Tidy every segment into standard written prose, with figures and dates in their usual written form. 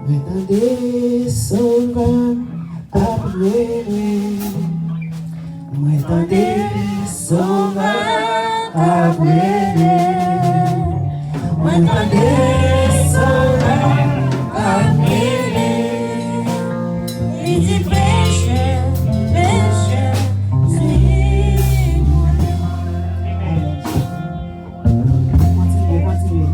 M'entendez sauveur après. M'entendez sauveur après. M'entendez sauveur après. Il dit péché, péché, c'est continuez, continuez.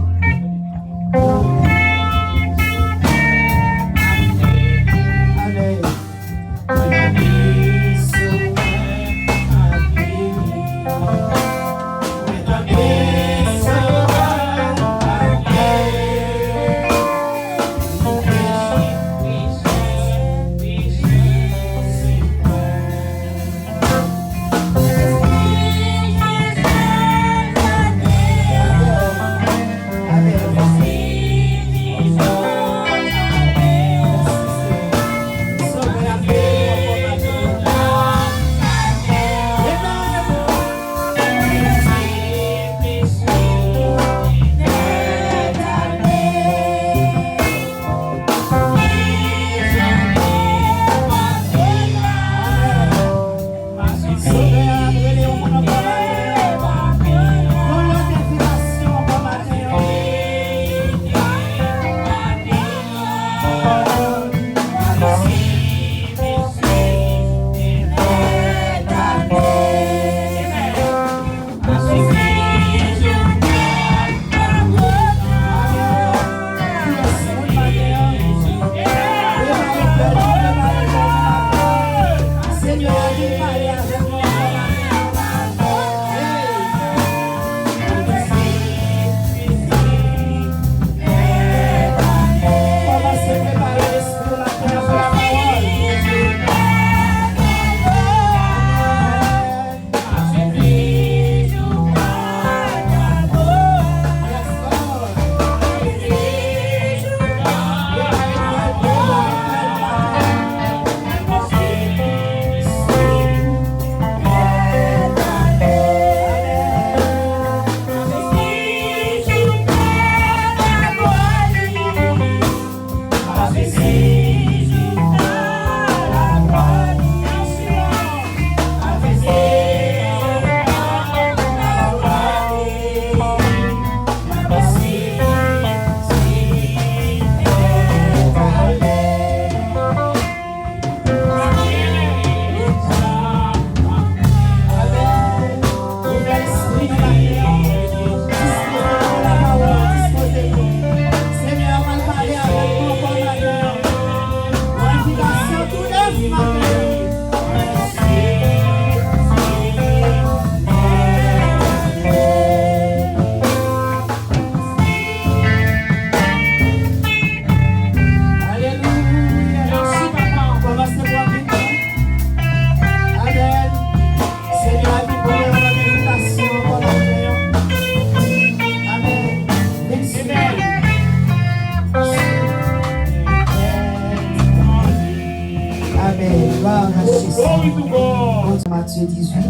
Matthieu 18,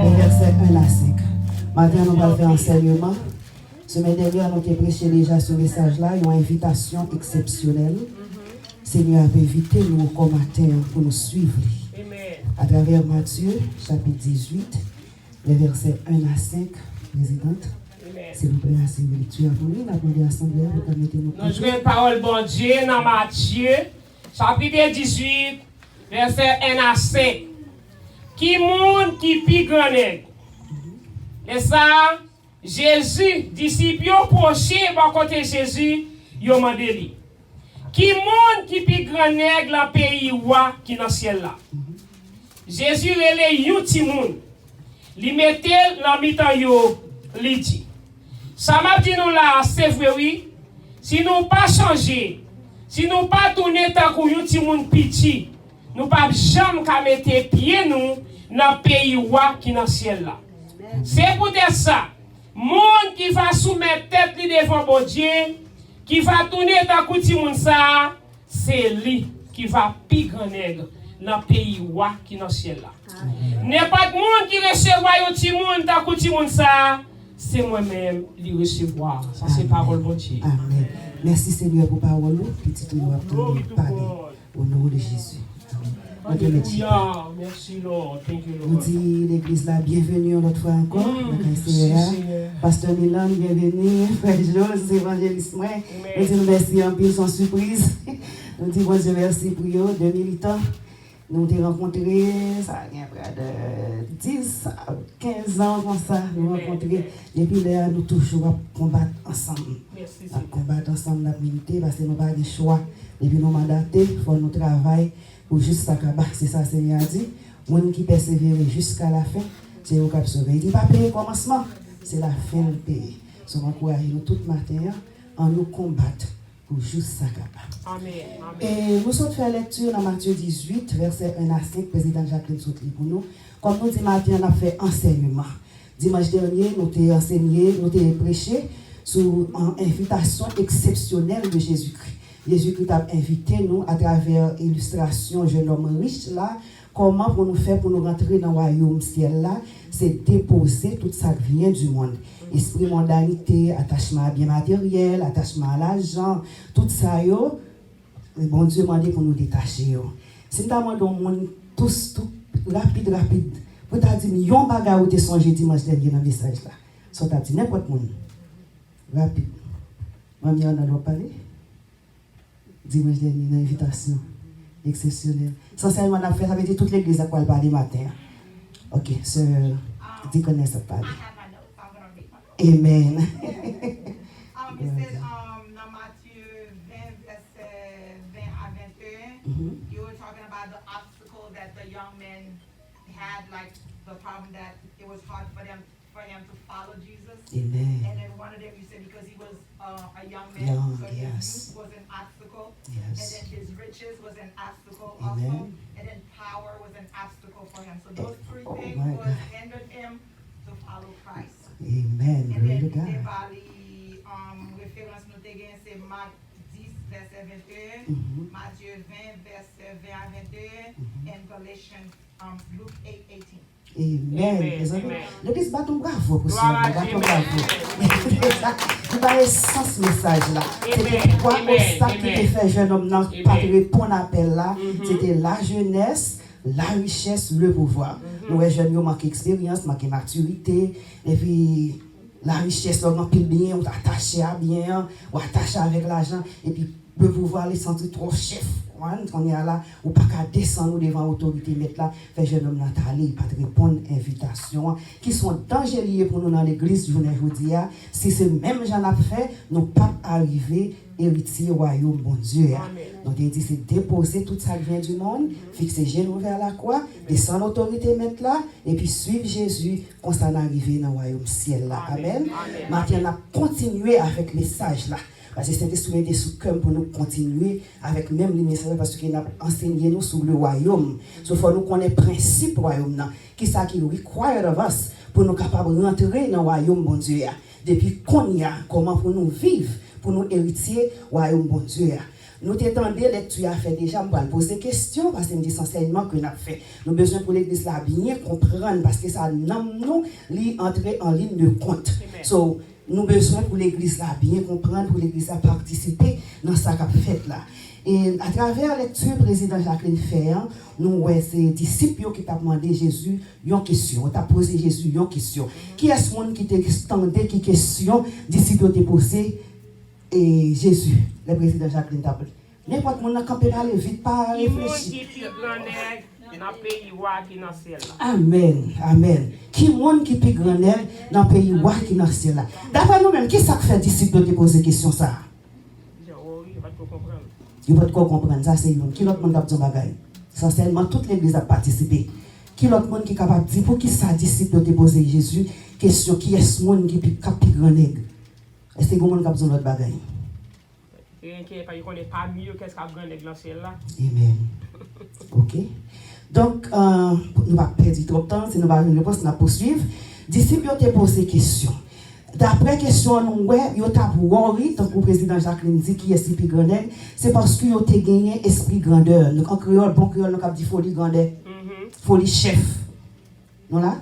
les versets 1 à 5. Maintenant, nous allons faire un enseignement. Semaine dernière, nous avons prêché déjà ce message-là, une invitation exceptionnelle. Seigneur a invité nous comme matin pour nous suivre. À travers Matthieu, chapitre 18, les versets 1 à 5, présidente. S'il vous plaît, assez de lecture pour nous. Nous avons l'assemblée pour permettre nous. Nous jouons une parole bon Dieu dans Matthieu, chapitre 18, verset 1 à 5. Qui monde qui pi grand nègre. Et ça, Jésus, disciples proché par côté Jésus, yo mandé li. Qui monde qui pi grand nègre dans pays roi qui dans ciel là. Jésus relè yon ti moun. Li mette dans mitan yo li dit. Ça m'a dit nous là, c'est vrai oui. Si nous pas changer, si nous pas tourner tant que yon ti moun petit, nous pas jamais qu'à mettre pied nous dans pays roi qui dans ciel là. C'est pour dire ça. Monde qui va soumettre tête li devant bon Dieu, qui va tourner tant que ti moun ça, c'est lui qui va pi grand nègre dans pays roi qui dans ciel là. N'importe monde qui recevoir yon ti moun tant que ti moun ça, c'est moi-même lui recevoir. Ça, c'est parole bon Dieu. Amen. Merci Seigneur pour parole. Petit nous a parlé. Au nom de Jésus. Alléluia. Merci Lord. Thank you, Nous Lord. dit l'église là, bienvenue une autre fois encore. Pasteur Milan, bienvenue. Frère Jose, évangéliste. Nous disons merci en pile, sans surprise. Nous disons bon Dieu merci pour eux, 2 militants. Nous avons rencontrés, ça a près de 10, 15 ans comme ça. Nous avons rencontrés. Depuis là, nous toujours combattre ensemble. Merci. Combattre ensemble, nous militer parce que nous n'avons pas de choix. Depuis nous mandatés, il faut nous travailler pour juste ça. C'est ça, Seigneur a dit. Les gens qui persévèrent jusqu'à la fin, c'est eux qui ont sauvé. Il dit pas payer commencement, c'est la fin de payer. Nous encourageons tout matin en nous combattre pour juste ça. Amen. Et nous sommes fait lecture dans Matthieu 18, verset 1 à 5, président Jacqueline Soutli pour nous. Comme nous dit matin, on a fait enseignement. Dimanche dernier, nous avons enseigné, nous avons prêché sur une invitation exceptionnelle de Jésus-Christ. Jésus-Christ a invité nous à travers l'illustration jeune homme riche là. Comment pour nous faire pour nous rentrer dans le royaume ciel là, c'est déposer tout ça qui vient du monde. Esprit mondanité, attachement à bien matériel, attachement à l'argent, tout ça yo, le bon Dieu m'a dit pour nous détacher yo. Si nous demandons au monde tous tout rapide, pour t'a dit million bagarre ou te songé dimanche dernier dans le message là. Ça t'a dit n'importe monde. Rapide. Mamie on a doit parler. Dimanche dernier une invitation exceptionnelle. Sincèrement, on a fait, ça veut dire toute l'église à quoi elle parle matin. Ok, sœur, diaconesse ça parle. Amen. It says, dans Matthieu 20, verset 20 à 21, you were talking about the obstacle that the young men had, like the problem that it was hard for him to follow Jesus. Amen. And then one of them you said because he was a young man, so yes. his youth was an obstacle. Yes. And then his riches was an obstacle Amen. also. And then power was an obstacle for him. So those three things my was God. hindered him to follow Christ. Amen. And Glory then to God. c'est par les références nous dégaine, c'est Marc 10, verset 21, Matthieu 20, verset 20 à 21, and Galatians, Luke 8, 18. Amen. L'église bat ton bravo pour ça. Gloire à Bat Dieu. ton bravo. C'est pas le sens message là. C'était pourquoi obstacle qui te fait jeune homme n'a pas répondre à l'appel là. C'était la jeunesse, la richesse, le pouvoir. Nous les jeunes ont manqué expérience, manqué maturité, et puis la richesse leur manque bien, on attaché à bien, ou attaché avec l'argent, et puis le pouvoir les sentir trop chef. On est là, ou pas qu'à descendre devant l'autorité, mettre là, fait jeune homme Nathalie, pas de répondre à l'invitation, qui sont dangereux pour nous dans l'église, je vous dis, si ce même gens a fait, nous pas arriver héritier royaume, bon Dieu. Donc, il dit, c'est déposer tout ça qui vient du monde, fixer genoux vers la croix, descendre l'autorité, mettre là, et puis suivre Jésus, quand ça arrive dans le royaume ciel là. Amen. Maintenant, on a continué avec le message là. Parce que c'était soumis des sous-cœurs pour nous continuer avec même les messages parce qu'il a enseigné nous sur le royaume. Sauf que nous connaissons le principe du royaume. Qui ça qui require of us pour nous capables de rentrer dans le royaume, bon Dieu. Depuis qu'on y a, comment pour nous vivre, pour nous hériter le royaume, bon Dieu. Nous t'étendons lecture à faire déjà, on va poser des questions parce que c'est des enseignements que nous avons fait. Nous avons besoin pour l'église là bien comprendre parce que ça nous entrer en ligne de compte. So, nous avons besoin pour l'église là bien comprendre, pour l'église là participer dans ce qu'on fait là. Et à travers la lecture, le président Jacqueline Ferrand, nous voyons ces disciples qui ont demandé Jésus une question. On a posé Jésus une question. Qui est ce monde qui t'a demandé qui question, disciples ont posé et Jésus, le président Jacqueline t'a dit. N'importe qui n'a campé là, vite pas réfléchir. Amen, amen. Qui monde qui peut grandir dans le pays où qui dans ciel là. D'après nous-mêmes, qui ça fait disciple de poser question ça? Il va te comprendre ça c'est une. Qui l'autre monde a besoin bagaille? Essentiellement toute l'église a participé. Qui l'autre monde qui est capable de dire pour qui ça disciple de poser Jésus question qui est ce monde qui peut grandir? Est-ce que monde a besoin de l'autre bagaille? Et qui ne connaît pas mieux qu'est-ce qu'a grandir dans ciel là. Amen. OK. Donc, nous ne pas perdre trop de temps, si nous avons une réponse, nous allons poursuivre. Disciples ont posé question. D'après question, nous avons worry, donc le président Jacqueline dit qui est esprit grandeur, c'est parce qu'ils ont gagné esprit grandeur. Donc en créole, bon créole, nous avons dit folie grandeur, folie chef. Non là?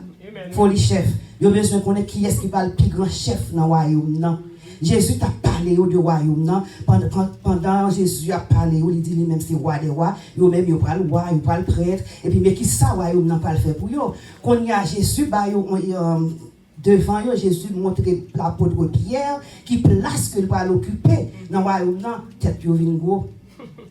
Faut les chefs. Ils ont besoin de connaître qui est-ce qui va le plus grand chef dans le royaume. Non. Jésus t'a parlé du royaume. Non. Pendant Jésus a parlé, il dit lui-même c'est roi des rois. Ils même ils prennent le roi, ils prennent le prêtre. Et puis, mais qui ça, le royaume n'a pas le fait pour eux. Quand il y a Jésus, devant eux, Jésus montre l'apôtre Pierre qui place que le va l'occuper dans le royaume. Non, tête de gros.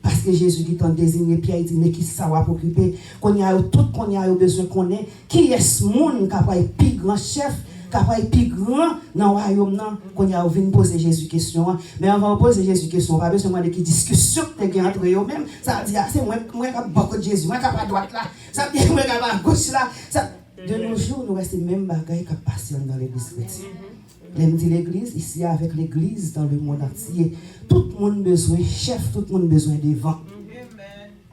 Parce que Jésus qui t'a désigné Pierre, il dit, mais qui ça va occuper? Qu'on y a tout, qu'on y a besoin qu'on ait. Qui est ce monde qui a être plus grand chef, qui a être plus grand dans le royaume? Qu'on y a venu poser Jésus question. Mais avant de poser Jésus question, on va besoin de qui discussion entre eux-mêmes. Ça veut dire, c'est moi qui ai beaucoup de Jésus, moi qui ai à droite là, ça veut dire, moi qui ai à gauche là. De nos jours, nous restons même bagaille qui passionnent dans l'église chrétienne. L'aime dit l'église, ici avec l'église dans le monde entier. Tout le monde a besoin de chef, tout le monde a besoin de vent.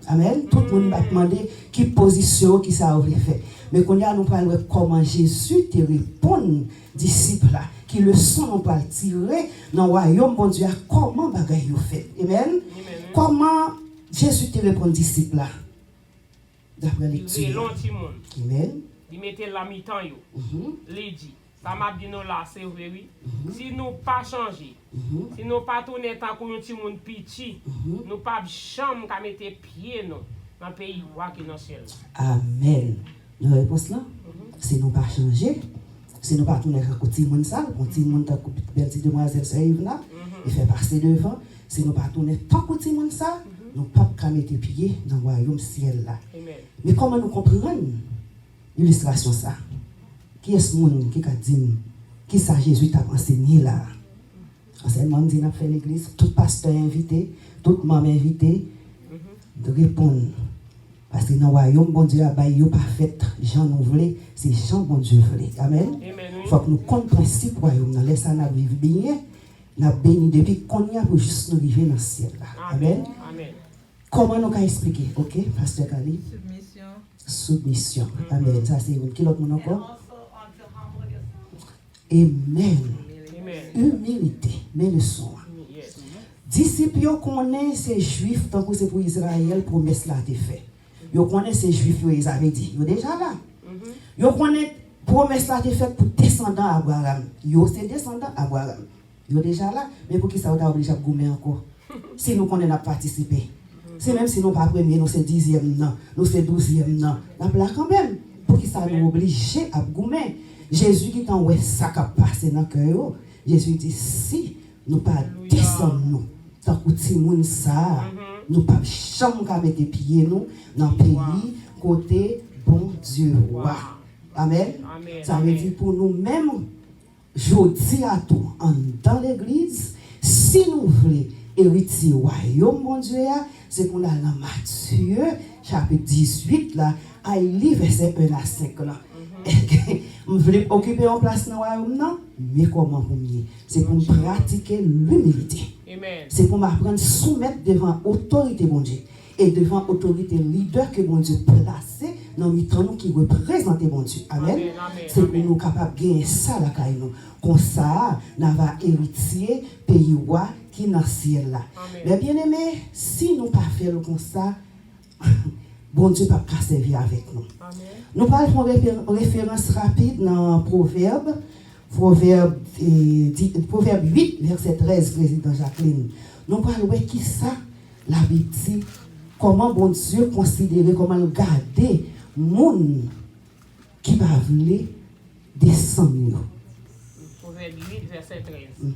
Amen. Tout le monde va demander qui position, qui ça aurait fait. Mais quand nous parlons comment Jésus te répond, disciples là, qui le sont, on va le tirer dans le royaume, bon Dieu, comment bagaille vous fait. Amen. Comment Jésus te répond, disciples là, d'après lecture. Amen. Il mettait la mi-temps, il dit. Ça m'a dit nous là, c'est vrai, oui. Si nous pas changer, si nous pas tourner tant qu'on petit monde petit, nous pas chambre qu'à mettre pied nous dans le pays qui est dans le ciel. Amen. Nous réponse là, si nous pas changer, si nous pas tourner quand petit monde ça, quand petit monde ta petite demoiselle ça arrive là, il fait passer devant, si nous pas tourner tant que petit monde ça, nous pas qu'à mettre pied dans le royaume ciel là. Mais comment nous comprenons l'illustration ça? Qui est ce monde qui a dit, qui ça Jésus t'a enseigné là? Enseignement dit, n'a fait l'église, tout pasteur invité, toute maman invité, de répondre. Parce que dans le royaume, bon Dieu a baillé parfait, Jean nous voulait, c'est Jean bon Dieu voulait. Amen. Il faut que nous comprenons le principe du royaume, nous laissons nous vivre bien, nous béni depuis qu'on y a pour juste nous vivre dans le ciel là. Amen. Comment nous pouvons expliquer? Ok, pasteur Kali? Submission. Amen. Ça c'est une. Qui l'autre monde encore? Amen. Humilité. Mais le son. Disciples connaissent ces juifs tant que c'est pour Israël, promesse là été fait. Ils connaissent ces juifs, ils avaient dit. Ils sont déjà là. Ils connaissent promesse là été faite pour descendants Abraham. Ils sont descendants Abraham. Ils sont déjà là. Mais pour qui ça va obligé à gommer encore? Si nous connaissons à participer. C'est même si nous pas premier, nous c'est 10e, non, nous c'est 12e, non. Nous là quand même. Pour qui ça nous oblige à gommer? Jésus qui t'en ouais ça qui a passé dans le cœur. Jésus dit si nous pas descendre nous, tant que petit monde ça, nous pas chambre qu'à mettre pieds nous dans le pays côté bon Dieu roi. Amen. Ça veut dire pour nous même jodi à tout dans l'église, si nous voulons hériter au royaume mon Dieu, c'est qu'on a dans Matthieu chapitre 18 là, à lire verset 1 à 5 là. Vous voulez occuper une place dans le royaume, non? Mais comment pour mieux? C'est pour pratiquer l'humilité. C'est pour m'apprendre à soumettre devant l'autorité, mon Dieu. Et devant l'autorité leader que mon Dieu placé dans le temps qui représente mon Dieu. Amen. C'est pour nous capables de gagner ça là, nous. Comme ça, nous va hériter pays roi qui est dans le ciel là. Mais bien aimé, si nous ne pas faire comme ça, bon Dieu ne peut pas servir avec nous. Nous parlons de référence rapide dans Proverbe 8, verset 13, président Jacqueline. Nous parlons de qui ça, la Bible dit, comment bon Dieu considérer, comment garder le monde qui va venir descendre. Proverbe 8, verset 13.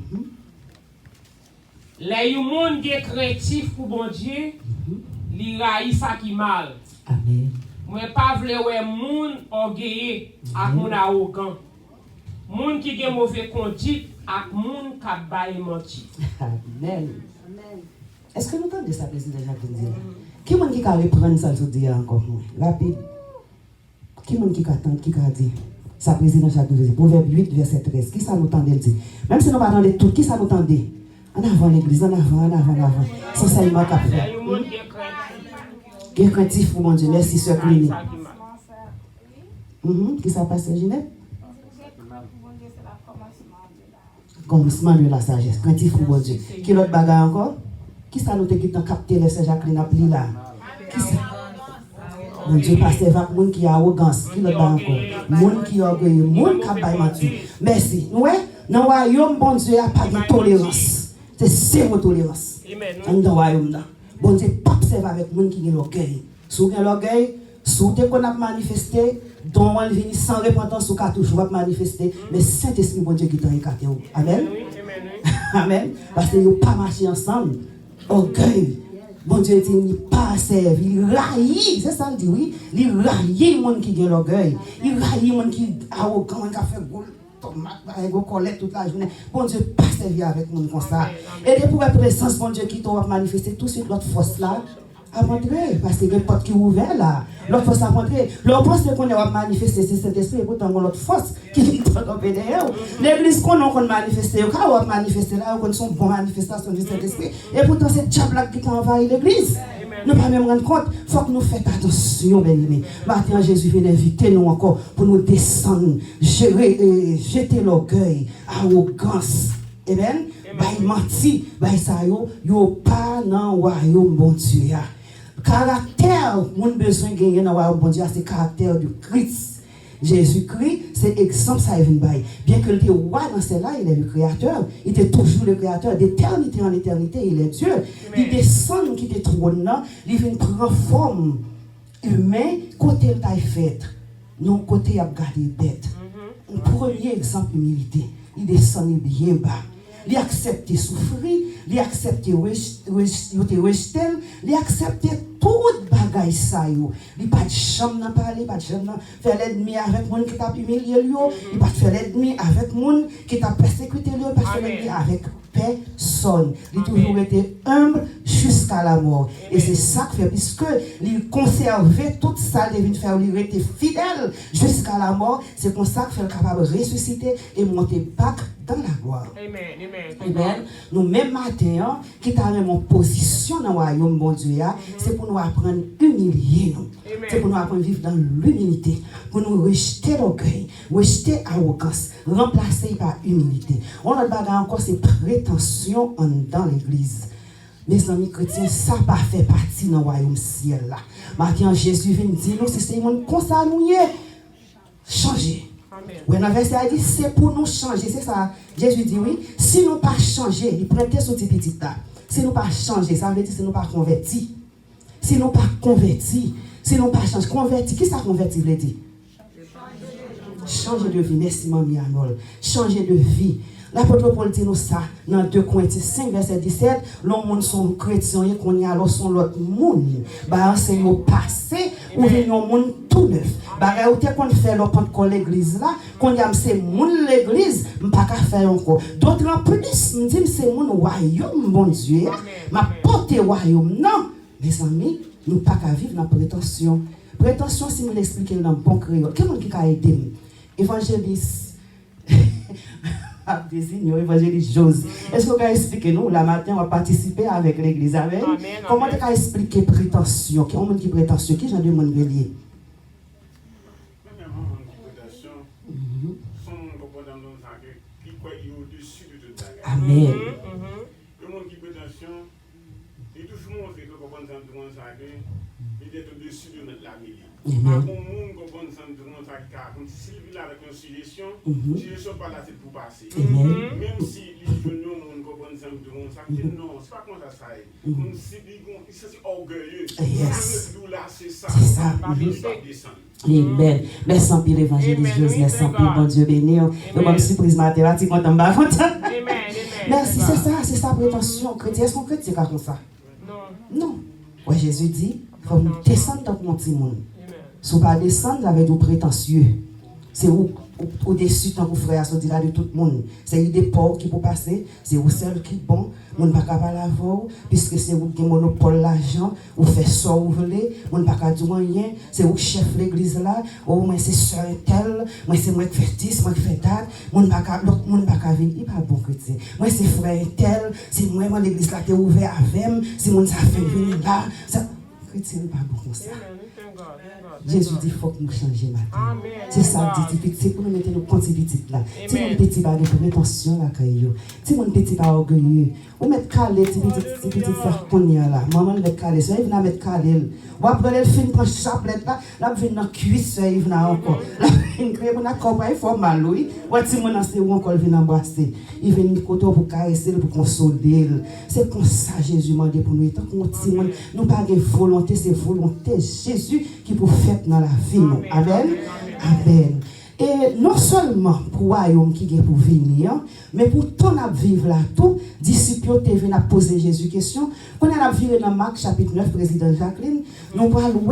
Les gens qui sont créatifs pour bon Dieu, ils raillent ça qui mal. Amen. Moi pas vle ouais moun orgueilleux ak moun arrogant. Moun qui gen mauvais conduite ak moun ka baye menti. Amen. Est-ce que nous entendez ça président Jacques? Qui moun qui ka reprendre ça tout dire encore rapide. Qui moun qui ka attendre qui ka dire ça président Jacques Proverbe 8 verset 13. Qui ça nous entendait dire? Même si nous pas entendre tout, qui ça nous entendait? En avant l'église, en avant. C'est ça il m'a fait. Qui est craintif pour mon Dieu, merci sœur Clénie. Qui ça passe, Ginette? Commencement de la sagesse, craintif pour mon Dieu. Qui l'autre bagarre encore? Qui ça nous qui t'a capté les sœurs Jacqueline appelé là? Qui ça? Bon Dieu, passe avec les gens qui ont arrogance, qui le encore. Les gens qui ont orgueilleux, les gens qui ont menti. Merci. Ouais, dans le royaume, bon Dieu, il n'y a pas de tolérance. C'est zéro tolérance. Dans le royaume. Bon Dieu, pas observer avec les gens qui ont l'orgueil. Si vous avez l'orgueil, si vous avez manifesté, donc on vient sans repentance, vous pouvez toujours manifester. Mais Saint-Esprit, bon Dieu, qui t'a écarté. Amen. Amen. Parce qu'ils n'ont pas marché ensemble. Orgueil. Bon Dieu, il n'est pas servi. Il raille, c'est ça, il dit oui. Il raille les gens qui ont l'orgueil. Il raille les gens qui sont arrogants, qui ont fait tomate, collecte toute la journée. Bon Dieu, pas servi avec les gens comme ça. Et pour la présence, bon Dieu, qui t'a manifesté tout de suite l'autre force là. À montrer, parce que les portes qui sont ouvertes là, l'autre force à montrer. L'on pense qu'on a manifesté, c'est cet esprit, et pourtant on a l'autre force qui est tombée derrière. L'église qu'on a manifesté, quand on a manifesté là, on a une bonne manifestation de cet esprit, et pourtant c'est le diable qui a envahi l'église. Nous ne pouvons pas même rendre compte, il faut que nous fassions attention, bien-aimés. Maintenant, Jésus vient inviter nous encore pour nous descendre, jeter l'orgueil, l'arrogance. Amen. Il menti, ça yo pas dans le royaume bon Dieu. Caractère, mon besoin de gagner dans le royaume bon Dieu, c'est le caractère du Christ. Jésus-Christ, c'est exemple ça vient bail. Bien que le roi dans celle-là, il est le créateur, il était toujours le créateur d'éternité en éternité, il est Dieu. Il descend qui était trône là, il vient prendre forme humaine côté taille faite. Non côté a gardé bête. Un premier exemple humilité, il descend bien bas. Il accepte souffrir, il accepte rejeter, il accepte toute bagaille ça yo. Il pas de chambre dans parler, pas de chambre faire l'ennemi avec monde qui t'a humilié lui, il pas faire l'ennemi avec monde qui t'a persécuté lui, pas faire l'ennemi avec personne. Il a toujours été humble jusqu'à la mort. Et c'est ça que fait, puisque il conservait tout ça, il devait faire, il était fidèle jusqu'à la mort. C'est pour ça qu'il est capable de ressusciter et monter back dans la gloire. Amen. Nous, même matin, qui est en position dans le royaume, bon Dieu, c'est pour nous apprendre à humilier nous. C'est pour nous apprendre à vivre dans l'humilité. Pour nous rejeter l'orgueil, rejeter l'arrogance, remplacer par humilité. On a encore ces prétentions dans l'église. Mes amis chrétiens, ça n'a pas fait partie dans le royaume ciel là. Maintenant, Jésus vient dire nous, c'est un monde comme ça, nous changer. Oui, dans le verset, il dit, c'est pour nous changer. C'est ça. Jésus dit oui. Si nous pas changer, il prêtait ce petit là. Si nous pas changer, ça veut dire si nous pas convertis. Si nous pas convertis, si nous pas changer, convertis, qui ça convertit veut dire? Changer de vie. Merci, Mamie Anol. Changer de vie. L'apôtre Paul dit nous ça dans 2 Corinthiens 5, verset 17. L'homme monde sont chrétiens et qu'on y a alors sont l'autre monde. Bah c'est au passé ou venons monde tout neuf. Bah où t'es qu'on fait le Pentecôte l'église là, qu'on y a c'est monde l'église, pas qu'à faire encore. D'autres en plus me dit c'est mon royaume bon Dieu. Ma porte royaume non. Mes amis, nous pas qu'à vivre dans prétention. Prétention si nous l'expliquer dans bon créole. Quel monde qui a aidé évangéliste désigné évangéliste Jose. Est-ce que vous pouvez expliquer nous, la matin, on va participer avec l'église. Amen. Comment tu as expliqué prétention? Qui est prétentieux? Qui j'en demande de lier? Amen. Le monde qui prétention, il est toujours montré que il est au-dessus de la mêlée. Par contre, monde qui comprend ça, s'il vit avec une suggestion, suggestion par là, c'est pour passer. Même si les jeunes monde comprennent ça, non, c'est pas comme ça. C'est orgueilleux. C'est ça. Amen. Merci en pile, évangéliste Joseph. Merci en pile, bon Dieu béni. Nous sommes surprise mathématique, on t'en bas. Merci, c'est ça, prétention. Chrétien, est-ce qu'on chrétien comme ça? Non. Ouais, Jésus dit, il faut nous descendre dans mon petit monde. Si vous ne pas descendre avec des prétentieux, c'est au-dessus de vos frères, c'est au-delà de tout le monde. C'est des pauvres qui peuvent passer, c'est vous seul qui est bon, vous ne pouvez pas parler à vous, puisque c'est vous qui avez monopole l'argent, vous faites ça, vous voulez, vous ne pouvez pas dire rien, c'est vous qui chef l'église là, oh, moi c'est soeur tel, moi c'est moi qui fais 10, moi qui fais date, l'autre monde ne peut pas venir, il n'est pas bon chrétien. Moi c'est frère tel, c'est moi l'église là qui est ouverte avec moi, si mon ça fait venir là, chrétien pas bon comme ça. Jésus dit faut que nous changions maintenant. C'est ça dit c'est pour nous mettre nos petits petites là. Si mon petit pas de prétention là caillou. Si mon petit pas orgueilleux, on met calé petit faire connait là. Maman met calé, ça il vient mettre calé. Ou après elle fin prend chapelet là vient dans cuisse ça il vient encore. Là il crée mon accord pas il faut mal oui. Ou si mon c'est ou encore vient embrasser. Il vient côté pour caresser pour consoler. C'est comme ça Jésus m'a dit pour nous tant qu'on nous pas de volonté, c'est volonté Jésus qui peut faire dans la vie. Amen. Amen. Et non seulement pour le royaume qui est pour venir, mais pour ton vivre là tout, disciples te viennent à poser Jésus question. Quand on a viré dans Marc chapitre 9, président Jacqueline, nous parlons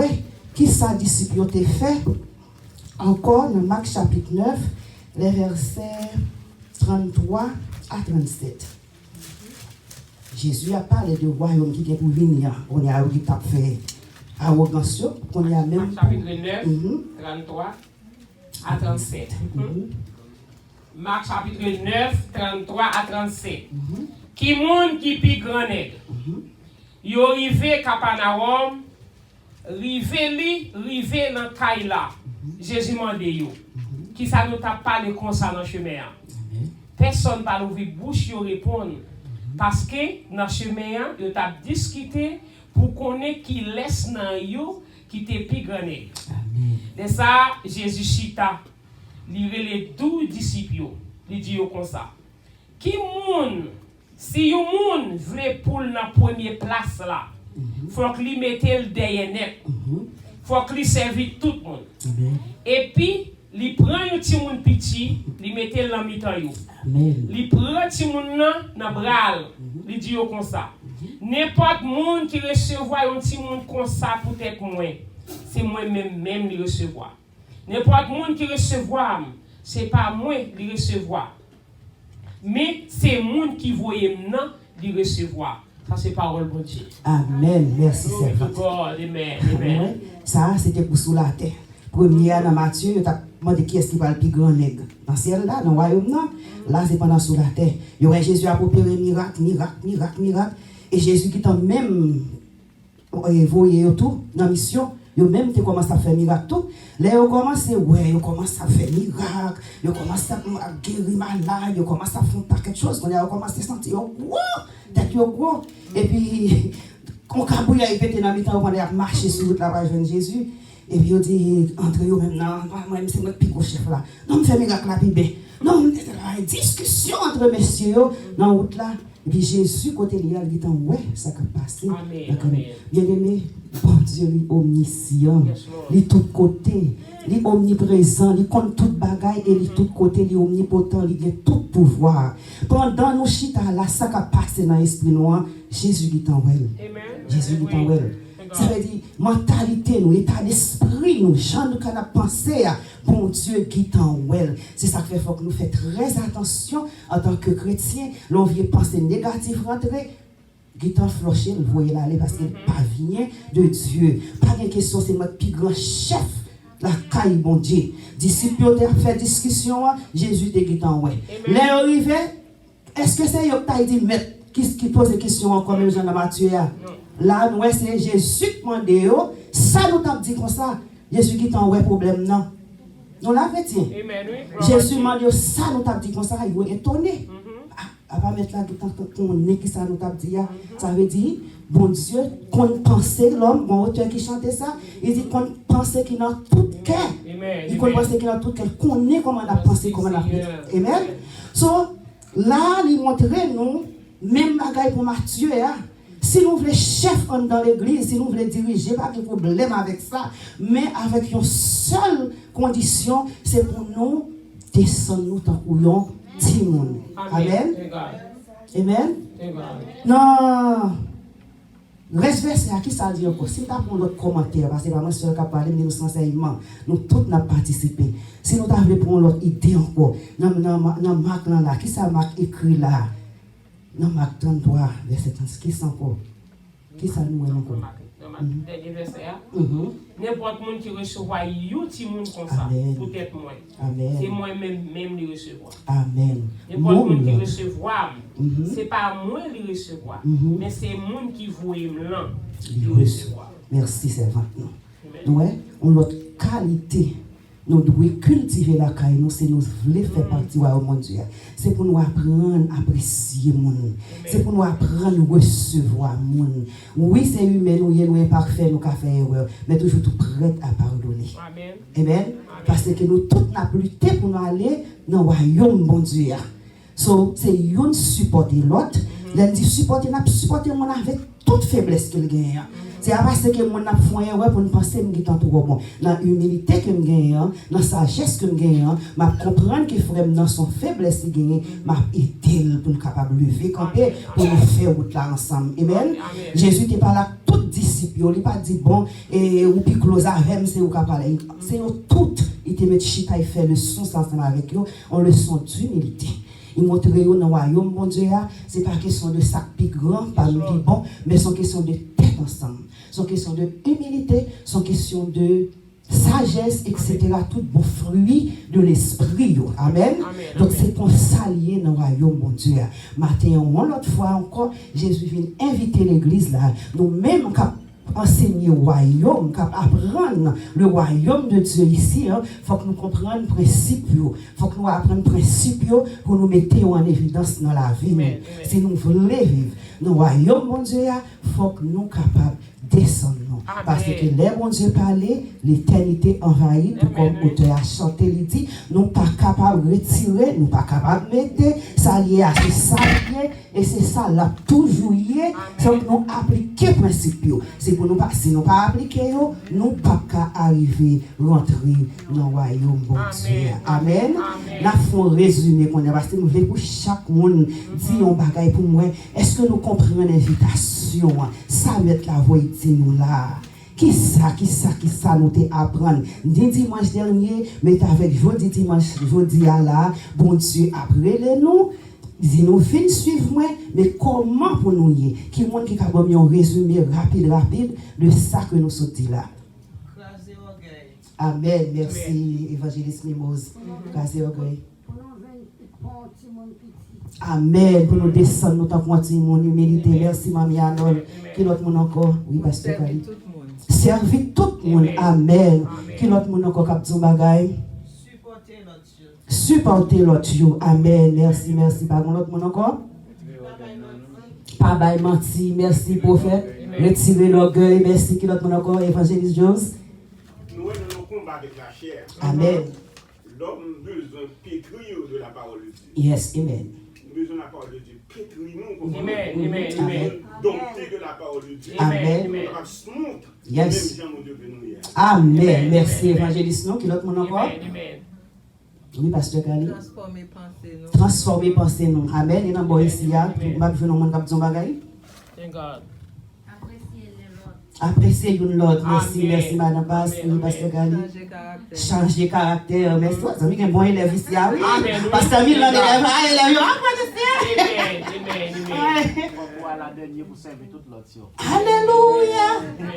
qui ça disciples te fait encore dans Marc chapitre 9, les versets 33 à 37. Jésus a parlé du royaume qui est pour venir. On a qui t'a fait arrogance, qu'on a même. Chapitre 9, 33 à 37. Marc chapitre 9, 33 à 37. Qui monde qui pi grand nègre. Yo rivé Capernaum, rivé dans Kaila. Jésus mande yo. Qui ça nous t'a parlé comme ça dans le chemin. Personne pas ouvrir bouche yo répondre. Parce que dans le chemin, yo t'a discuté pour connaître qui laisse dans yo qui te pi grand nègre. De ça, Jésus chita, li les 12 disciples, li dit comme ça. Qui moun, si yon moun vle pour la première place là, faut que li mette le derrière net. Faut que li servi tout le monde. Et puis, li prend yon ti moun petit, li mette le mi-temps yo. Li prend ti moun nan bral, li dit comme ça. N'importe moun qui recevoir yon ti moun comme ça peut-être moins. C'est moi-même qui recevoir. N'importe monde qui recevoir, ce n'est pas moi qui recevoir. Mais c'est monde qui voyait maintenant qui recevoir. Ça, c'est parole de Dieu. Amen. Merci, Seigneur. Amen. Ça, c'était pour sous la terre. Première dans Matthieu, il a demandé qui est-ce qui va le plus grand nègre. Dans le ciel, là, dans le royaume, non. Là, c'est pendant sous la terre. Il y aurait Jésus à opérer miracle. Et Jésus qui t'a même envoyé tout dans la mission. Yo même te commence à faire miracle tout. Là yo commence yo commence à faire miracle, yo commence à guérir malade, yo commence à faire paquet de choses, on a commencé à sentir gros, tête yo gros et puis quand kabouya il pète dans mi-temps on a marché sur route là vers Jésus et puis yo dit entre yo même non, moi c'est notre plus gros chef là. Non me fait miracle là puis ben. Non, une discussion entre messieurs dans route là. Et puis Jésus, côté lui, il dit ouais, ça a passé. Bien aimé, bon Dieu, lui omniscient, lui tout côté, lui omniprésent, lui compte toute bagaille et lui tout côté, lui omnipotent, lui a tout pouvoir. Pendant nos chita là, ça a passé dans l'esprit noir, Jésus dit en well. Jésus dit en well. Ça veut dire mentalité, nous, état d'esprit, nous, gens nous qu'on a pensé à bon Dieu qui t'en well. C'est ça qui fait faut que nous fassions très attention en tant que chrétiens. L'on vient penser négatif rentrer, qui t'en floché, vous voyez l'aller parce qu'il pas vient de Dieu. Pas de question, c'est notre plus grand chef. La caille, bon Dieu. Disciples ont fait discussion, Jésus te dit en well. Les arrivés, est-ce que c'est eux qui dit maître qui pose des questions encore même Jean de Matthieu? Là, nous, c'est Jésus qui m'a dit, ça nous t'a dit comme ça. Jésus qui t'a un problème, non. Nous l'avons dit. Jésus m'a dit, ça nous t'a dit comme ça, il est étonné. À pas mettre là tout le temps qu'on est qui ça nous t'a dit. Ça veut dire, bon Dieu, qu'on pensait, l'homme, mon auteur qui chantait ça, il dit qu'on pensait qu'il a tout cœur. Il qu'on pensait qu'il a tout cœur, qu'on est comment on a pensé, comment on a fait. Amen. So, là, il montre nous, même bagaille pour Matthieu, si nous voulons chef dans l'église, si nous voulons diriger, pas de problème avec ça, mais avec une seule condition, c'est pour nous descendre nous dans couillon Timon. Amen. Amen. Non. Reste verset à qui ça dit encore. Si tu as pour notre commentaire, parce que pas moi seul qui a parlé de nos enseignements, nous tous n'a participé. Si nous avons pour notre idée encore, dans Marc là, qui ça Marc écrit là? Dans Marc 33, verset 30, qui s'en encore? Qui ça nous est encore? Dernier verset. N'importe qui qui recevra you ti moun comme ça, peut-être moi. C'est moi-même les recevoir. Amen. N'importe qui recevra, c'est pas moi les recevoir, mais c'est moun qui voit là, les recevoir. Merci, servante. Ouais, on a notre qualité. Nous devons cultiver la caille, nous, c'est nous voulons faire partie de mon Dieu. C'est pour nous apprendre à apprécier le monde. C'est pour nous apprendre à recevoir le monde. Oui, c'est humain, nous sommes imparfaits, nous avons fait erreur, mais toujours tout prêt à pardonner. Amen. Amen. Parce que nous tous n'avons lutté pour nous aller dans le royaume, mon Dieu. So, c'est une supporter l'autre. L'un dit supporter, mon avec toute faiblesse qu'il gagne. C'est parce que mon a fait erreur pour nous penser que je suis trop bon. Dans l'humilité que je gagne, dans la sagesse que je gagne, je comprends que frère dans son faiblesse qu'il gagne, je aider pour nous capable de lever camper pour nous faire route là ensemble. Amen. Jésus n'était pas là tout disciple, il n'a pas dit bon et ou puis close avec c'est ou capable. C'est tout, il te met chita et fait le son ensemble avec eux, en leçon d'humilité. Il montre dans le royaume, mon Dieu, ce n'est pas question de sac plus grand, pas nous plus bon, mais c'est question de tête ensemble. C'est question de humilité, c'est question de sagesse, etc. Tout bon fruit de l'esprit. Amen. Donc c'est pour s'allier dans le royaume, mon Dieu. Matin, l'autre fois encore, Jésus vient inviter l'église là. Nous-mêmes, enseigner le royaume, apprendre le royaume de Dieu ici, il faut que nous comprenions le principe, il faut que nous apprenions le principe pour nous mettre en évidence dans la vie. Si nous voulons vivre dans le royaume, mon Dieu, il faut que nous soyons capables de descendre. Parce que les bon Dieu parlait, l'éternité envahie, tout comme auteur a chanté, il dit, nous ne sommes pas capables de retirer, nous ne sommes pas capables de mettre, ça lié à ce lié, et c'est ça, là, toujours lié, c'est pour nous appliquer le principe. C'est pour nous pas, si nous ne pas appliquer, nous ne pouvons pas arriver, rentrer dans le royaume, bon Dieu. Amen. Là, il faut résumer, parce que nous voulons pour chaque monde dire un bagage pour moi, est-ce que nous comprenons l'invitation? Ça va être la voix de nous là. Qui ça nous t'apprendre? Dimanche dernier, mais avec jeudi, jeudi à là, bon Dieu, après nous, dis nous venez suivre moi, mais comment pour nous y? Qui monde qui a un résumé rapide de ça que nous sommes là. Amen, merci, évangéliste Mimose. Grâce orgueil. Amen, pour nous descendre, nous t'en continuer mon humilité. Merci, Mamie Anol. Qui l'autre monde encore? Oui, pasteur Kali. Servir tout le monde. Amen. Qui l'autre monde encore cap son bagay? Supporter l'autre. Amen. Merci. Par contre, l'autre monde encore? Pas bail menti. Merci, prophète. Retirer l'orgueil. Merci. Qui l'autre monde encore? Évangéliste Jones. Nous avons un combat avec la chair. Amen. L'homme besoin de pétrir de la parole de Dieu. Yes, amen. Nous besoin de la parole de Dieu. Pétrir-nous. Amen. Dompter de la parole de Dieu. Amen. Yes. Amen. Merci, évangéliste. Non, qui l'autre monde encore? Amen. Oui, pasteur Kali. Transformer pensée, non? Transformer pensée, non. Amen. Et dans le ici, il y a un monde qui a besoin de bagaille. Thank God. Apprécier l'autre. Merci, madame Basse. Oui, pasteur Kali. Changer caractère. Merci. Ça veut dire un bon élève ici. Ah oui. Parce que lui, l'élève, alléluia.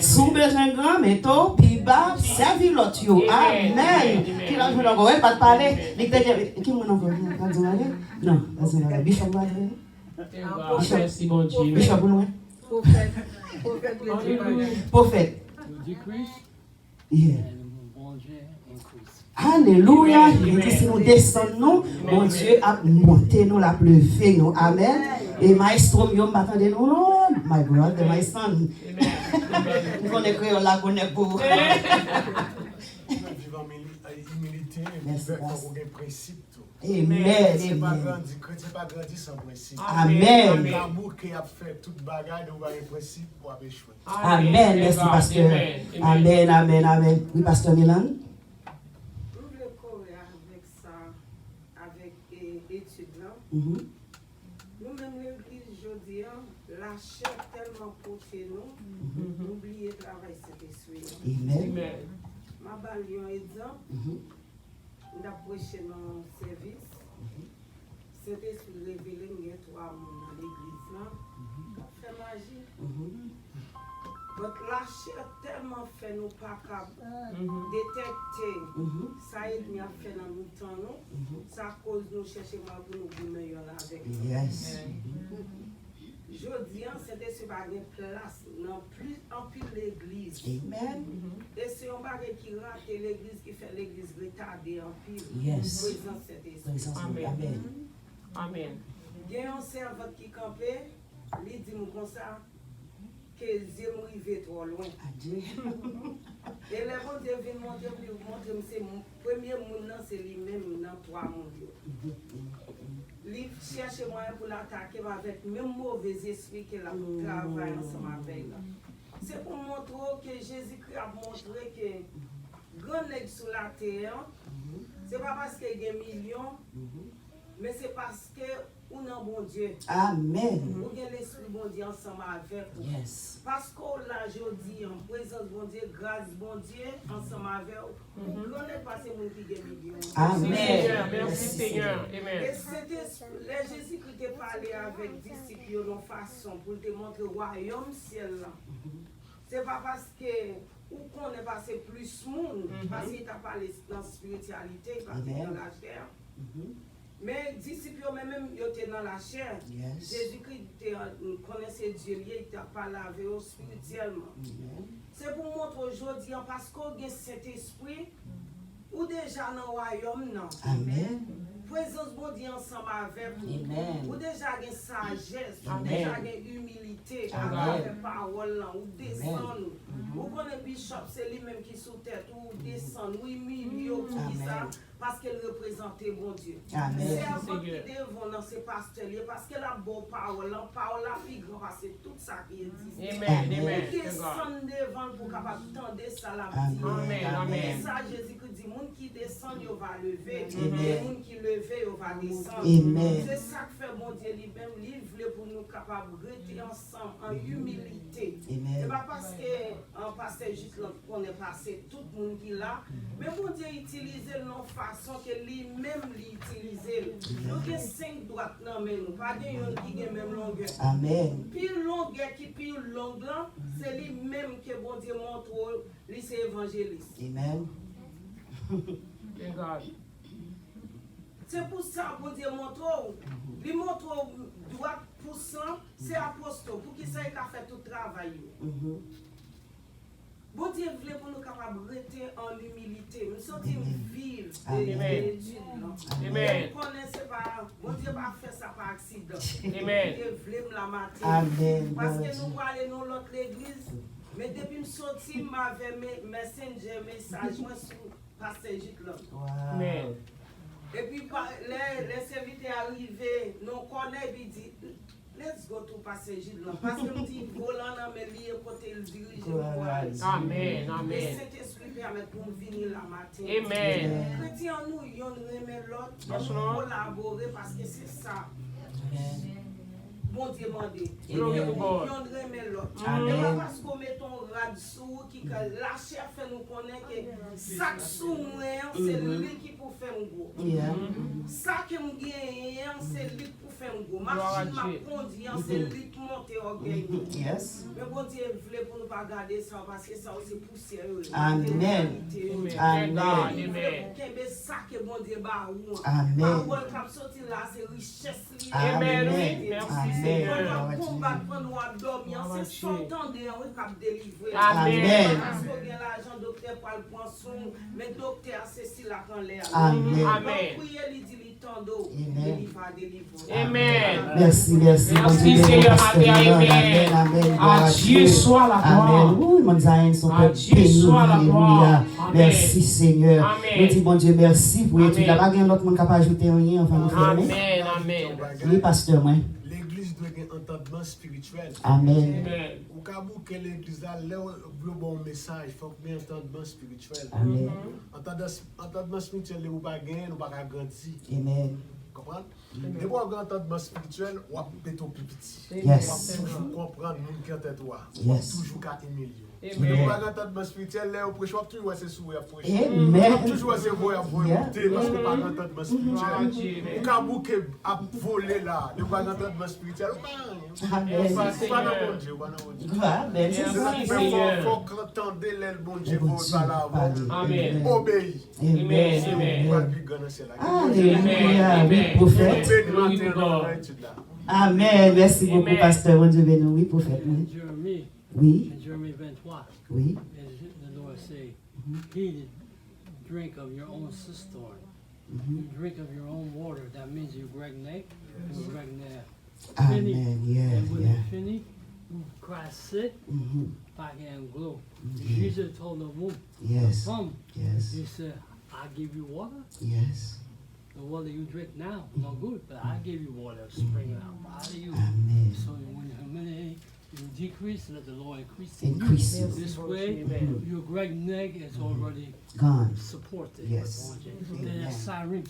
Sous besoin grand, mais toi, puis bas, servir l'autre. Amen. Qui l'a joué encore? Pas de parler. Qui m'a encore? Non, pas de Bishop Merci, bon Dieu. Bishop loin. Prophète. Yeah. Alléluia. Il dit si nous descendons, mon Dieu a monté nous, la levé nous. Amen. Et maestro, nous m'attendez nous. Non, my brother, my son. Nous connaissons créole là, connaissons pour. Humilité, mais un principe. Amen. C'est pas grandi sans principe. Amen. L'amour qui a fait toute bagarre de un principe pour échouer. Amen. Merci, pasteur. Amen. Oui, pasteur Milan. Nous voulons courir avec ça, avec l'étude là. Nous-mêmes, l'église, je dis, la chair tellement portée nous, oublier le travail Saint-Esprit. Amen. Ma balle, un exemple, nous avons prêché dans le service. Saint-Esprit révélé, il y a 3 mois dans l'église là, fait magie. Donc la chair tellement fait nous pas capables détecter ça il a fait dans nous temps ça cause nous chercher mal pour nous meilleur avec. Yes. Je dis c'est pas une place non plus en pile l'église. Amen. Et c'est un bagage qui rate l'église, qui fait l'église retardée en pile. Yes. Présence cet esprit. Présence de Dieu. Amen. Amen. Amen. Il y a un servant qui campait, il dit comme ça, que Dieu m'arrive trop loin. Adieu. Et les gens viennent montrer, c'est mon premier monde, c'est lui-même dans trois mondes. Il cherche moyen pour l'attaquer avec même mauvais esprit qu'il a travaillé ensemble avec. C'est pour montrer que Jésus-Christ a montré que grand nègre sur la terre, c'est pas parce qu'il y a des millions, mais c'est parce que on a un bon Dieu. Amen. On a l'esprit bon Dieu ensemble avec vous. Yes. Parce qu'on l'a dit en présence bon Dieu, grâce bon Dieu, ensemble avec vous. On n'est pas ces gens qui gagnent millions. Amen. Seigneur, merci Seigneur. Amen. Et c'était les Jésus-Christ qui parlé avec les disciples de façon pour te montrer le royaume ciel là. C'est pas parce que ou qu'on est passé plus monde, parce qu'il t'a parlé dans la spiritualité, parce qu'il est dans la chair. Mais disciples même ils étaient dans la chair. Yes. Jésus-Christ connaissait Dieu, il t'a parlé avec eux spirituellement. C'est pour montrer aujourd'hui parce qu'on a cet esprit ou déjà dans le royaume non. Amen. Présence bon Dieu ensemble avec vous. Amen. Ou déjà une sagesse, ou Amen. déjà une humilité Amen. avec la parole là, ou descendre. Ou connaît bishop, c'est lui-même qui sous tête, ou descendre, ou humilier, ou tout ça, parce qu'elle représentait bon Dieu. Amen. C'est avant qui devant dans ces pasteurs, parce qu'elle a bonne parole, la parole la plus grande, c'est tout ça qui existe. Amen. Amen. Qui descend devant pour capable tendre ça la Amen. vie. Amen. Amen. Et ça, Jésus dit, monde qui descend, il va lever. Amen. Et monde qui lève, il va descendre. Amen. C'est ça que fait bon Dieu lui-même, il voulait pour nous capables de rester ensemble en humilité. Amen. C'est pas parce que pasteur juste là qu'on est passé, tout le monde qui l'a, mais bon Dieu utilise nos façon que lui-même l'utilise. Nous avons 5 droites dans nous, pas de yon qui a même longueur. Amen. Pile longueur qui pile longue là, c'est lui-même que bon Dieu montre, lui c'est évangéliste. Amen. Thank God. C'est pour ça que bon Dieu montre, lui montre droite pour ça, c'est apostole, pour qu'il s'aille à faire tout le travail. Bon Dieu voulait pour nous capables de rester en humilité, nous sommes vivre Amen. Amen. Vous connaissez pas, bon Dieu va faire ça par accident. Amen. Dieu voulait me la mater. Amen. Parce que nous allons dans l'autre église, mais depuis que je suis sorti, je m'avais messenger message moi sur pasteur Gitlan. Amen. Et puis les serviteurs arrivés, nous connaissons, ils disent, let's go to pasteur Gitlan. Parce que nous disons, volant dans mes liens, côté le dirigeant. Amen. Et Amen. Saint-Esprit permet pour nous venir la matin. Amen. Chrétiens, nous, ils ont remis l'autre, Yes, ils Lord. ont collaboré parce que c'est ça. Bon Dieu demandé. Glory to Ils God. ont remis l'autre. Amen. Et pas parce qu'on met ton rad sous, qui la chair fait nous connaître que chaque sous c'est lui qui peut faire un gros. Yeah. Ça que nous gagnons, c'est lui pour faire un gros. Gloire à Machine m'a Dieu. conduit, c'est lui qui monte au gain. Yes. Mais bon Dieu voulait pour nous pas garder ça parce que ça aussi poussière. Amen. Thank God. Amen. Amen. Quel ça que bon Dieu ba ou. Amen. Parole qui sorti là, c'est richesse liée. Amen. Amen. Merci Amen. Seigneur. On combat pour nous dormir, c'est son temps de délivrer. Amen. Parce qu'on a l'argent, docteur pour le poisson, mais docteur c'est si la quand l'air. Amen. Amen. Prier, il dit le temps d'eau. Amen. Il va délivrer. Amen. Merci, merci. Merci, Bon Dieu, Seigneur, pasteur Amen. Leon. Amen, amen. Gloire À Dieu soit la Amen. gloire. Oui, mon Zion, son À peuple Dieu béni. soit la Alléluia. gloire. Amen. Merci, Seigneur. Amen. Nous disons, bon Dieu, merci pour Amen. étudier. Il n'y a pas d'autre monde capable d'ajouter rien. Enfin, nous fermer. Amen. Amen. Oui, pasteur, moi. L'église doit avoir un entendement spirituel. Amen. Amen. Au cas où que l'église a le bon message, il faut que un entendement spirituel. Amen. Entendement spirituel, vous ne pouvez pas gagner, vous ne pouvez pas grandir. Amen. Comprendre? Et pour avoir un entendement spirituel, on va péter au plus petit. Yes. On va toujours comprendre le qui est en toi. Yes. Toujours qu'à humilier. Amen. On va avoir un entendement spirituel, là, on peut toujours c'est sous à prêcher. Amen. Toujours c'est beau à volonté parce qu'on pas d'entendement spirituel. Amen. Au cas où que a volé là, on pas d'entendement spirituel. Amen. On va pas dans mon Dieu, pas dans mon Dieu. Amen. C'est ça. Merci, Seigneur. Il faut qu'entendre le bon Dieu pour par là. Amen. Obéir. Amen. Amen. On va plus gagner cela. Alléluia. Oui, prophète. Béni matin dans l'étude là. Amen. Merci beaucoup, Amen. pasteur. Bon Dieu béni. Oui, prophète. Oui. Oui. In Jeremiah 23, Oui. the Lord say, he that drink of your own cistern, you drink of your own water. That means you Greg neck, you Greg neck. Amen. Yeah. And when Yeah. you finish, you cry sit, back and glow. Jesus told the woman, Yes. come. Yes. He said, I give you water. Yes. The water you drink now, no good, but I give you water springing out of you. Amen. So when you humiliate, you decrease, let the Lord increase. Increase you. This way, your great neck is already Gone. supported. Yes. Then Amen. a siren.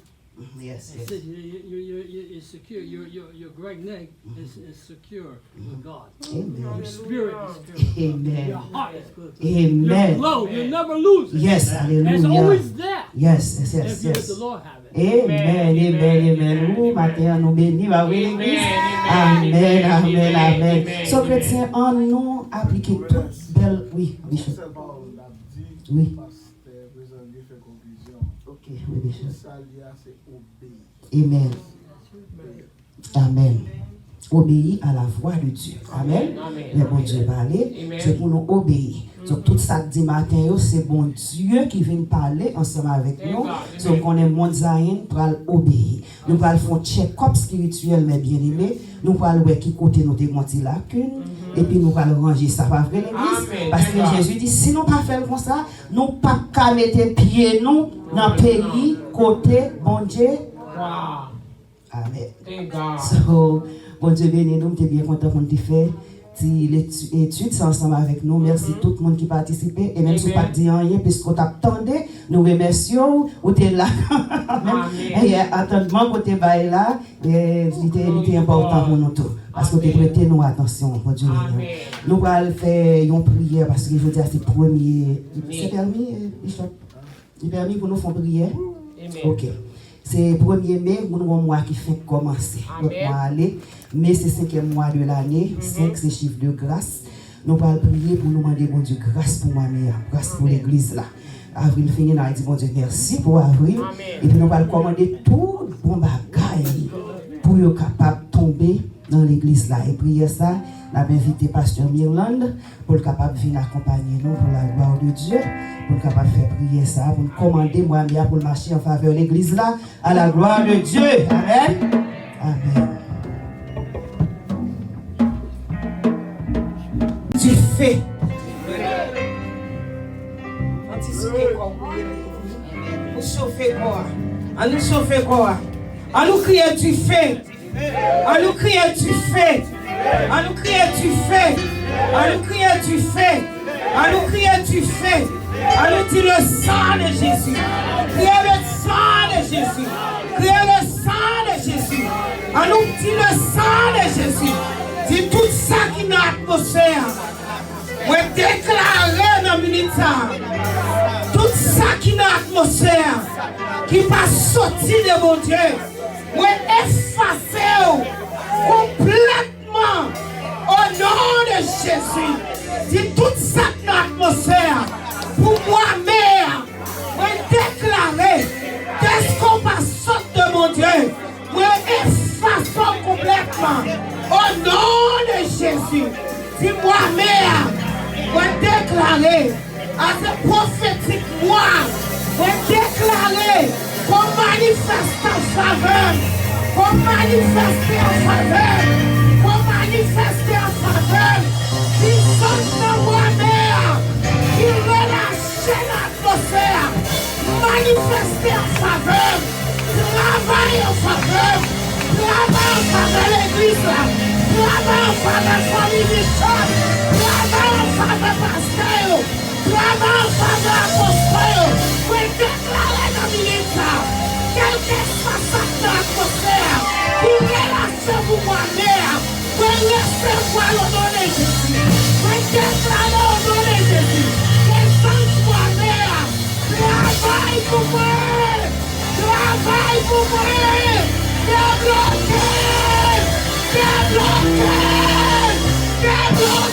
Yes. It Yes. says you're secure. Your great neck is secure with God. Amen. Your spirit is secure. Amen. Your heart is good. Amen. Your flow, you never lose it. Yes. It's Hallelujah. always there. Yes. Yes. Yes. If you let Yes. the Lord have it. Amen, amen, amen. Ou matin, nous bénis, va oui, l'église. Amen, amen, amen. So, chrétien, en nous, appliquer toute belle. Oui, Bishop. Oui. Ok, oui, Bishop. Amen. Amen. Obéir à la voix de Dieu. Amen. Le bon Dieu parler, c'est pour nous obéir. Donc tout ça que dit matin, c'est bon Dieu qui vient parler ensemble avec nous. Donc on est monde pour obéir. Nous allons faire un check-up spirituel, mes bien-aimés. Nous allons voir qui côté nous avons des lacunes. Et puis nous allons ranger ça. Pas vrai l'église? Parce que Jésus dit, si nous ne pas faire comme ça, nous ne pouvons pas mettre pieds nous dans le pays, côté, bon Dieu. Amen. So, bon Dieu béni, nous sommes bien contents qu'on t'ait fait. L'étude, c'est ensemble avec nous. Merci tout le monde qui participe. Et même si vous n'avez pas dit rien, puisqu'on t'attendait, nous remercions. Vous êtes là. Et attendement, vous êtes là. C'était important pour nous tous. Parce que vous prêtez nous attention. Bon Dieu béni. Nous allons faire une prière parce que je veux dire, c'est premier. C'est permis, Bishop? C'est permis pour nous faire prière? Ok. C'est le 1er mai, nous avons un mois qui fait commencer. Notre mois aller. Mais c'est le 5e mois de l'année. 5, c'est chiffre de grâce. Nous allons prier pour nous demander, bon Dieu, grâce pour moi, grâce pour l'église là. Avril fini, nous allons dire, bon Dieu, merci pour avril. Et puis nous allons commander tout bon bagaille pour être capable de tomber dans l'église là. Et prier ça, nous avons invité Pasteur Mirland pour être capable de venir accompagner nous pour la gloire de Dieu. Pour être capable de faire prier ça, pour nous commander moi bien pour marcher en faveur de l'église là, à la gloire de Dieu. Amen. Amen. Tu fais. Anticiper quoi? Pour chauffer quoi? À nous chauffer quoi? À nous crier tu fais. À nous crier tu fais. À nous crier tu fais. À nous crier tu fais. À nous crier tu fais. À nous dire le sang de Jésus. Crier le sang de Jésus. Crier le sang de Jésus. À nous dire le sang de Jésus. Dis tout ça qui est dans l'atmosphère. Moi déclarer dans le militaire. Tout ça qui est dans l'atmosphère. Qui va sortir de mon Dieu. Moi effacer complètement. Au nom de Jésus. Dis tout ça qui est dans l'atmosphère. Pour moi, mère, moi déclarer qu'est-ce qu'on va sortir de mon Dieu. Moi effaçons complètement. Au nom de Jésus. Dis-moi, mère, moi déclarer à ce prophétique moi déclarer qu'on manifeste en faveur. Qu'on manifeste en faveur. Qu'on manifeste en faveur. Qui sont de moi, mère. Qui relâche l'atmosphère, manifester en faveur, travailler en faveur de l'église, travailler en faveur de la famille Bishop, travailler en faveur de pasteur, travailler en faveur de l'apostole, pour déclarer dans le militaire, quel que soit cette atmosphère, pour relâcher pour moi-même, pour recevoir le nom de Jésus, pour déclarer au nom de Jésus. Travaille pour moi! Travaille pour moi! Débloqué! Débloqué! Débloqué!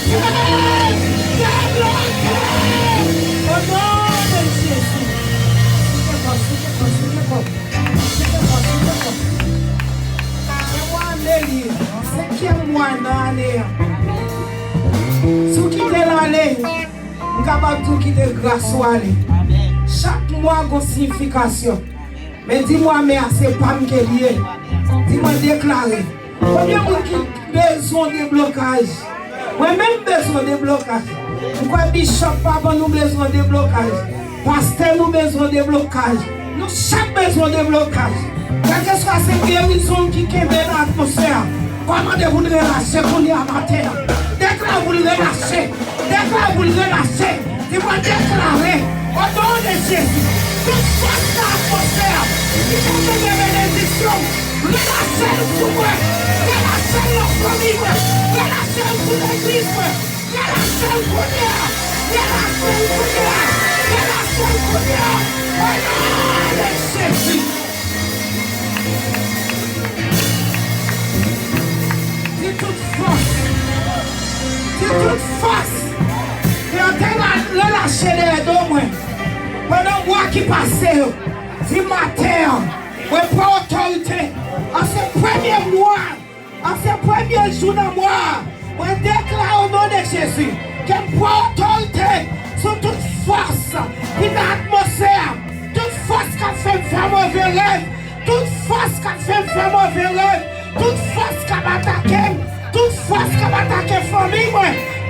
je suis capable de quitter grâce à lui. Chaque mois a une signification. Mais dis-moi, mais c'est pas moi qui est lié. Dis-moi, déclarer. Combien de gens qui ont besoin de blocage? Moi-même besoin de blocage. Pourquoi Bishop Papa nous besoin de blocage? Pasteur nous besoin de blocage. Nous chaque besoin de blocage. Quelle que soit cette guérison qui est dans l'atmosphère, comment vous le relâcher pour y amater? Déclarez vous le relâcher. Déclarez vous le relâcher. Dis-moi déclarer au nom de Jésus. Toute force dans l'atmosphère qui est de bénédiction, relâchez-le pour moi. Relâchez-le pour moi. Relâchez-le pour l'église. Relâchez-le pour moi. Relâchez-le pour moi. Relâchez-le pour moi. Au nom de Jésus. C'est toute force. C'est toute force. Et on t'a relâché les deux mois. Pendant moi qui passais, du matin, on prend autorité. En ce premier mois, en ce premier jour de mois, on déclare au nom de Jésus qu'elle prend autorité sur toute force qui est dans l'atmosphère, toute force qui a fait faire mauvais rêve, toute force qui a fait faire mauvais rêve, toute force qui a attaqué, toute force qui a attaqué la famille,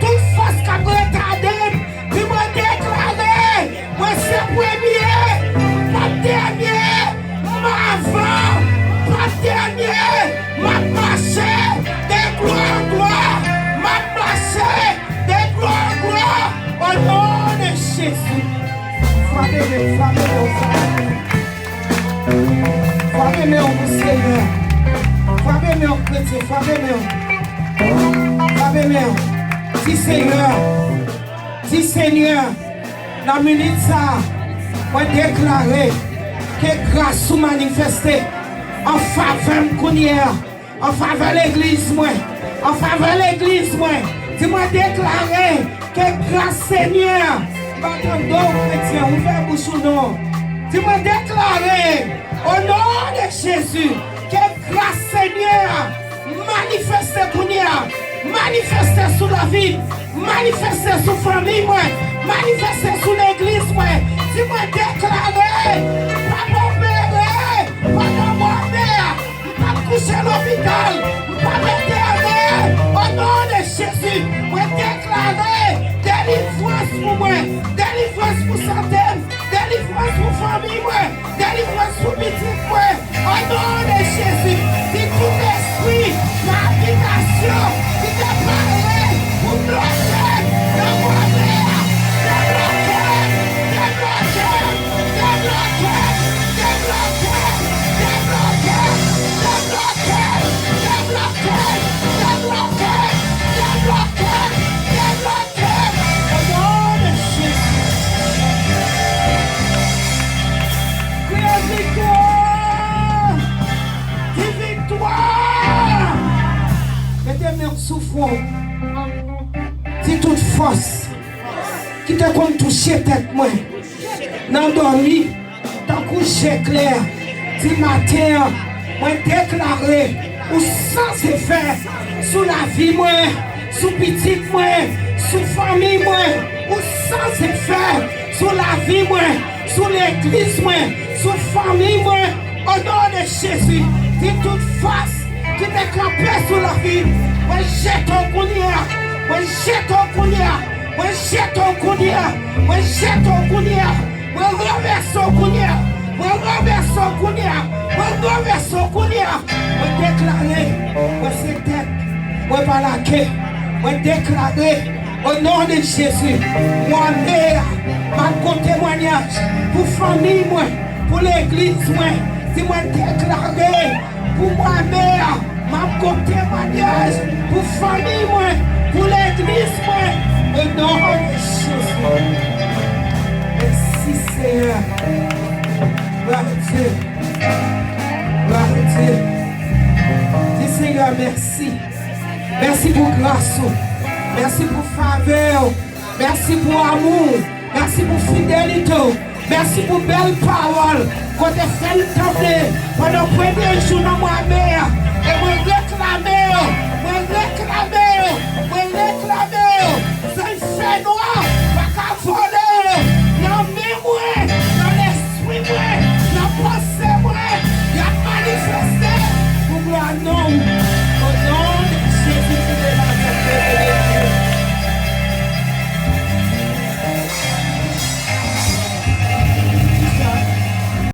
toute force qui a retardé, puis moi déclarer, moi c'est premier, pas dernier, ma avant, pas dernier, ma marché, des gloires en gloire, ma marché, des gloires en gloire, au nom de Jésus. Famille, mon Seigneur. Famille, mon chrétien, famille, dis Seigneur, dans la minute ça, moi déclarer que grâce sous manifester en faveur de en faveur de l'église, en faveur de l'église, dis-moi déclarer que grâce Seigneur, bâton chrétien, ouvert bouche ou non, dis-moi déclarer au nom de Jésus que grâce Seigneur, manifester manifester sous la vie, manifester sous la famille, manifester sous l'église, dis-moi déclarer, pas m'opérer, pas m'emmerder, pas coucher à l'hôpital, pas m'éterner, au nom de Jésus, moi déclarer délivrance pour moi, délivrance pour santé, délivrance pour famille, délivrance pour petit, au nom de Jésus, si tout esprit, l'habitation, qui t'a parlé, pour bloquer, c'est toute force qui te compte toucher tête moi. Dans dormi, t'as couché clair. Du matin, moi déclaré ou sans effet sous la vie moi, sous petite moi, sous famille moi, ou sans effet sous la vie moi, sous l'église moi, sous famille moi, au nom de Jésus. C'est toute force qui te campé sous la vie. Moi jette ton coulière, moi jette ton coulière, moi jette ton coulière, moi jette ton coulière, moi renverse ton coulière, moi renverse ton coulière, moi renverse ton coulière. Moi déclarer, moi c'est tête, moi pas la quai, moi déclarer au nom de Jésus, moi mère, ma témoignage pour famille moi, pour l'église moi, si moi déclarer pour moi mère. Ma témoignage pour famille, pour l'église, au nom de Jésus. Merci Seigneur. Gloire à Dieu. Gloire à Dieu. Dis Seigneur, merci. Merci pour grâce. Merci pour faveur. Merci pour amour. Merci pour fidélité. Merci pour belle parole. Quand tu fais le temps pendant le premier jour dans ma mère. Et moi,